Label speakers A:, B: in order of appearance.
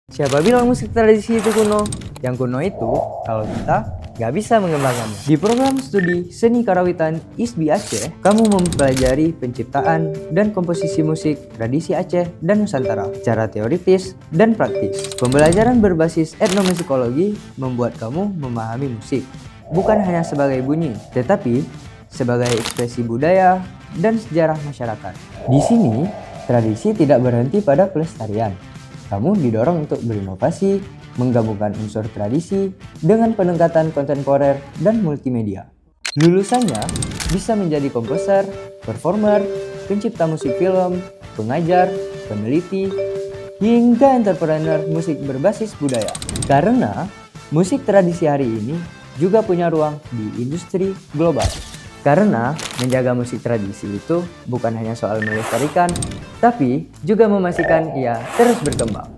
A: Siapa bilang musik tradisi itu kuno? Yang kuno itu kalau kita nggak bisa mengembangkannya. Di program studi Seni Karawitan ISBI Aceh, kamu mempelajari penciptaan dan komposisi musik tradisi Aceh dan Nusantara secara teoritis dan praktis. Pembelajaran berbasis etnomusikologi membuat kamu memahami musik, bukan hanya sebagai bunyi, tetapi sebagai ekspresi budaya dan sejarah masyarakat. Di sini, tradisi tidak berhenti pada pelestarian. Kamu didorong untuk berinovasi, menggabungkan unsur tradisi dengan pendekatan kontemporer dan multimedia. Lulusannya bisa menjadi komposer, performer, pencipta musik film, pengajar, peneliti, hingga entrepreneur musik berbasis budaya. Karena musik tradisi hari ini juga punya ruang di industri global. Karena menjaga musik tradisi itu bukan hanya soal melestarikan, tapi juga memastikan ia terus berkembang.